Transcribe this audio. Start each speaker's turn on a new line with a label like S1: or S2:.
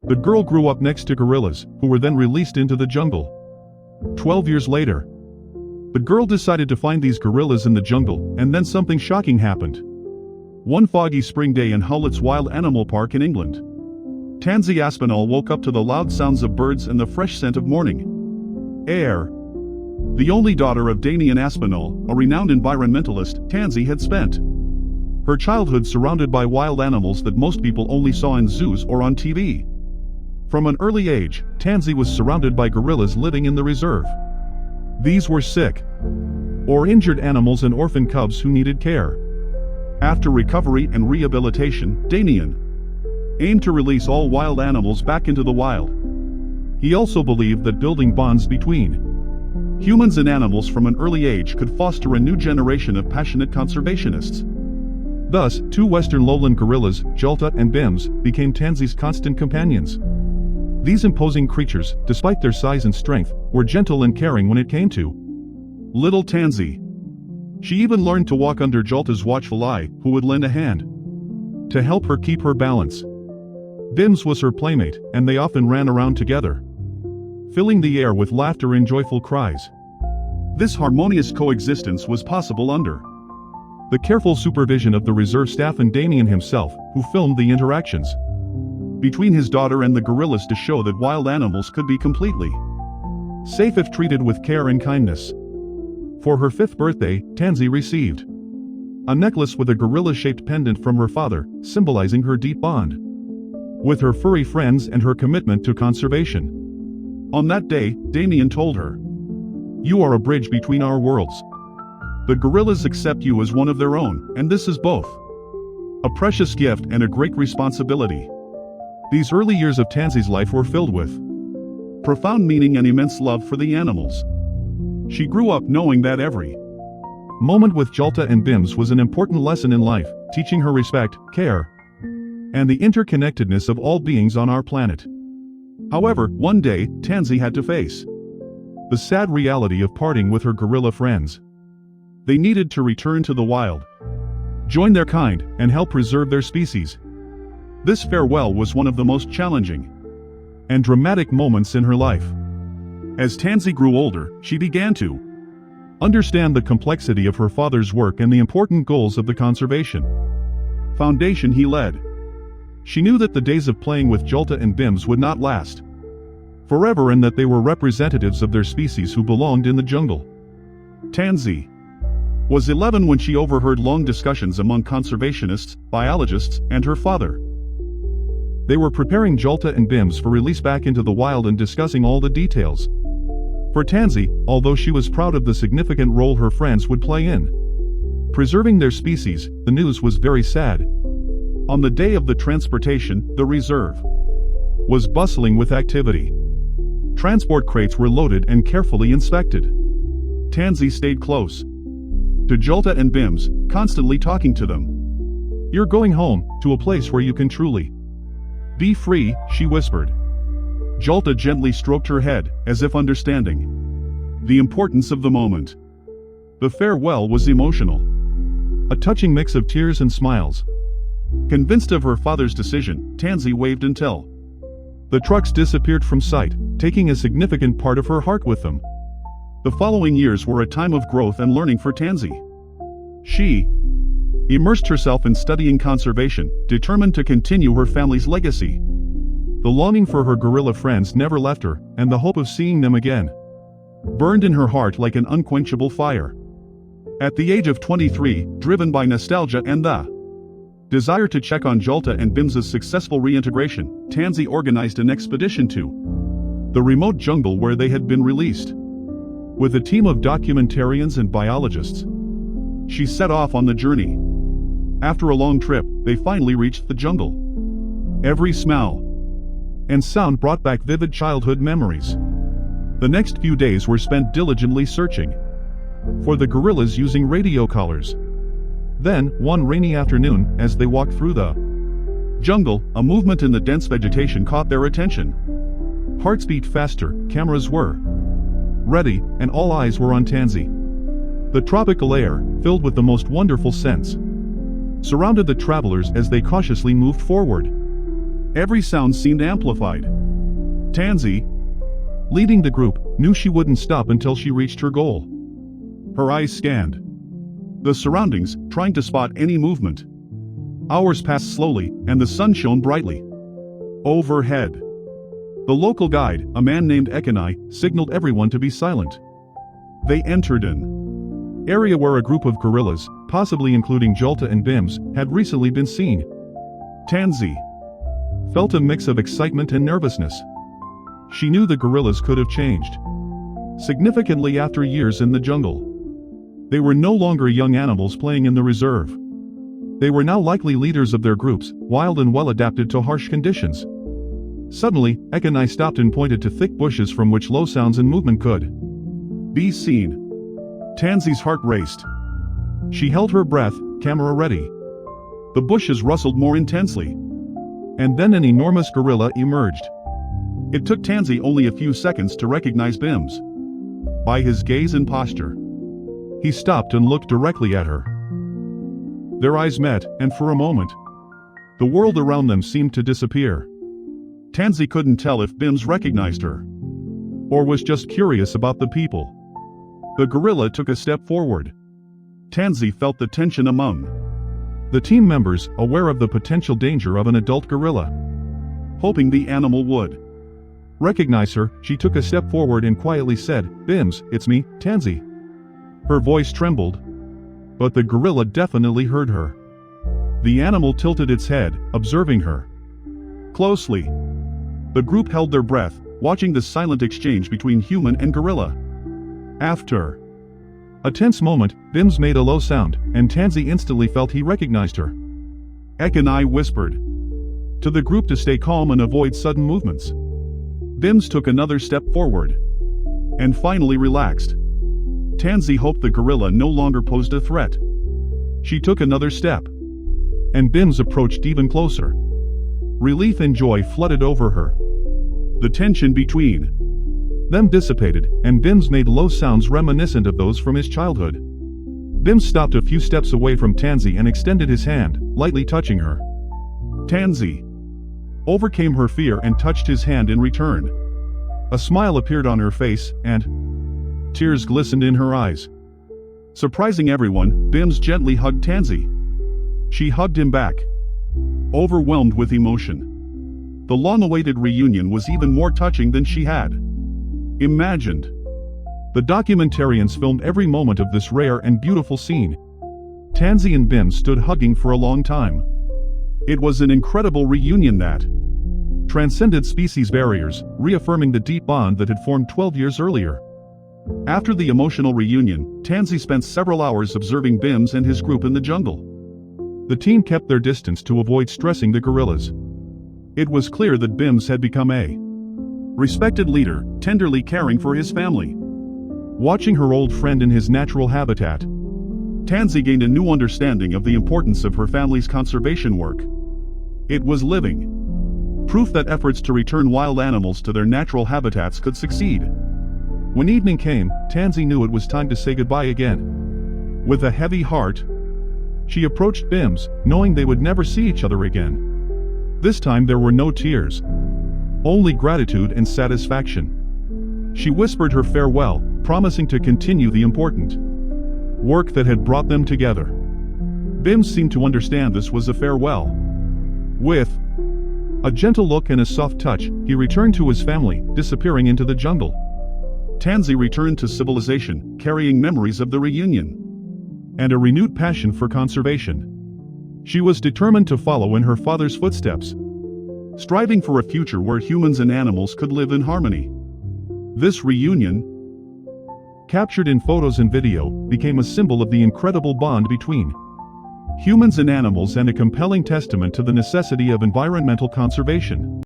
S1: The girl grew up next to gorillas, who were then released into the jungle. 12 years later, the girl decided to find these gorillas in the jungle, and then something shocking happened. One foggy spring day in Howlett's Wild Animal Park in England, Tansy Aspinall woke up to the loud sounds of birds and the fresh scent of morning air. The only daughter of Damien Aspinall, a renowned environmentalist, Tansy had spent her childhood surrounded by wild animals that most people only saw in zoos or on TV. From an early age, Tansy was surrounded by gorillas living in the reserve. These were sick or injured animals and orphan cubs who needed care. After recovery and rehabilitation, Damien aimed to release all wild animals back into the wild. He also believed that building bonds between humans and animals from an early age could foster a new generation of passionate conservationists. Thus, two western lowland gorillas, Jolta and Bims, became Tansy's constant companions. These imposing creatures, despite their size and strength, were gentle and caring when it came to little Tansy. She even learned to walk under Jolta's watchful eye, who would lend a hand to help her keep her balance. Bims was her playmate, and they often ran around together, filling the air with laughter and joyful cries. This harmonious coexistence was possible under the careful supervision of the reserve staff and Damien himself, who filmed the interactions between his daughter and the gorillas to show that wild animals could be completely safe if treated with care and kindness. For her 5th birthday, Tansy received a necklace with a gorilla-shaped pendant from her father, symbolizing her deep bond with her furry friends and her commitment to conservation. On that day, Damien told her, "You are a bridge between our worlds. The gorillas accept you as one of their own, and this is both a precious gift and a great responsibility." These early years of Tansy's life were filled with profound meaning and immense love for the animals. She grew up knowing that every moment with Jolta and Bims was an important lesson in life, teaching her respect, care, and the interconnectedness of all beings on our planet. However, one day, Tansy had to face the sad reality of parting with her gorilla friends. They needed to return to the wild, join their kind, and help preserve their species. This farewell was one of the most challenging and dramatic moments in her life. As Tansy grew older, she began to understand the complexity of her father's work and the important goals of the conservation foundation he led. She knew that the days of playing with Jolta and Bims would not last forever and that they were representatives of their species who belonged in the jungle. Tansy was 11 when she overheard long discussions among conservationists, biologists, and her father. They were preparing Jolta and Bims for release back into the wild and discussing all the details. For Tansy, although she was proud of the significant role her friends would play in preserving their species, the news was very sad. On the day of the transportation, the reserve was bustling with activity. Transport crates were loaded and carefully inspected. Tansy stayed close to Jolta and Bims, constantly talking to them. "You're going home, to a place where you can truly be free," she whispered. Jolta gently stroked her head, as if understanding the importance of the moment. The farewell was emotional, a touching mix of tears and smiles. Convinced of her father's decision, Tansy waved until the trucks disappeared from sight, taking a significant part of her heart with them. The following years were a time of growth and learning for Tansy. She immersed herself in studying conservation, determined to continue her family's legacy. The longing for her gorilla friends never left her, and the hope of seeing them again burned in her heart like an unquenchable fire. At the age of 23, driven by nostalgia and the desire to check on Jolta and Bims's successful reintegration, Tansy organized an expedition to the remote jungle where they had been released. With a team of documentarians and biologists, she set off on the journey. After a long trip, they finally reached the jungle. Every smell and sound brought back vivid childhood memories. The next few days were spent diligently searching for the gorillas using radio collars. Then, one rainy afternoon, as they walked through the jungle, a movement in the dense vegetation caught their attention. Hearts beat faster, cameras were ready, and all eyes were on Tansy. The tropical air, filled with the most wonderful scents, surrounded the travelers as they cautiously moved forward. Every sound seemed amplified. Tansy, leading the group, knew she wouldn't stop until she reached her goal. Her eyes scanned the surroundings, trying to spot any movement. Hours passed slowly, and the sun shone brightly overhead. The local guide, a man named Ekanai, signaled everyone to be silent. They entered an area where a group of gorillas, possibly including Jolta and Bims, had recently been seen. Tansy felt a mix of excitement and nervousness. She knew the gorillas could have changed significantly after years in the jungle. They were no longer young animals playing in the reserve. They were now likely leaders of their groups, wild and well adapted to harsh conditions. Suddenly, Ekanai stopped and pointed to thick bushes from which low sounds and movement could be seen. Tansy's heart raced. She held her breath, camera ready. The bushes rustled more intensely. And then an enormous gorilla emerged. It took Tansy only a few seconds to recognize Bims. By his gaze and posture, he stopped and looked directly at her. Their eyes met, and for a moment, the world around them seemed to disappear. Tansy couldn't tell if Bims recognized her, or was just curious about the people. The gorilla took a step forward. Tansy felt the tension among the team members, aware of the potential danger of an adult gorilla. Hoping the animal would recognize her, she took a step forward and quietly said, "Bims, it's me, Tansy." Her voice trembled, but the gorilla definitely heard her. The animal tilted its head, observing her closely. The group held their breath, watching the silent exchange between human and gorilla. After a tense moment, Bims made a low sound, and Tansy instantly felt he recognized her. Ekanai whispered to the group to stay calm and avoid sudden movements. Bims took another step forward and finally relaxed. Tansy hoped the gorilla no longer posed a threat. She took another step, and Bims approached even closer. Relief and joy flooded over her. The tension between them dissipated, and Bims made low sounds reminiscent of those from his childhood. Bims stopped a few steps away from Tansy and extended his hand, lightly touching her. Tansy overcame her fear and touched his hand in return. A smile appeared on her face, and tears glistened in her eyes. Surprising everyone, Bims gently hugged Tansy. She hugged him back, overwhelmed with emotion. The long-awaited reunion was even more touching than she had imagined. The documentarians filmed every moment of this rare and beautiful scene. Tansy and Bims stood hugging for a long time. It was an incredible reunion that transcended species barriers, reaffirming the deep bond that had formed 12 years earlier. After the emotional reunion, Tansy spent several hours observing Bims and his group in the jungle. The team kept their distance to avoid stressing the gorillas. It was clear that Bims had become a respected leader, tenderly caring for his family. Watching her old friend in his natural habitat, Tansy gained a new understanding of the importance of her family's conservation work. It was living proof that efforts to return wild animals to their natural habitats could succeed. When evening came, Tansy knew it was time to say goodbye again. With a heavy heart, she approached Bims, knowing they would never see each other again. This time there were no tears, only gratitude and satisfaction. She whispered her farewell, promising to continue the important work that had brought them together. Bims seemed to understand this was a farewell. With a gentle look and a soft touch, he returned to his family, disappearing into the jungle. Tansy returned to civilization, carrying memories of the reunion and a renewed passion for conservation. She was determined to follow in her father's footsteps, striving for a future where humans and animals could live in harmony. This reunion, captured in photos and video, became a symbol of the incredible bond between humans and animals and a compelling testament to the necessity of environmental conservation.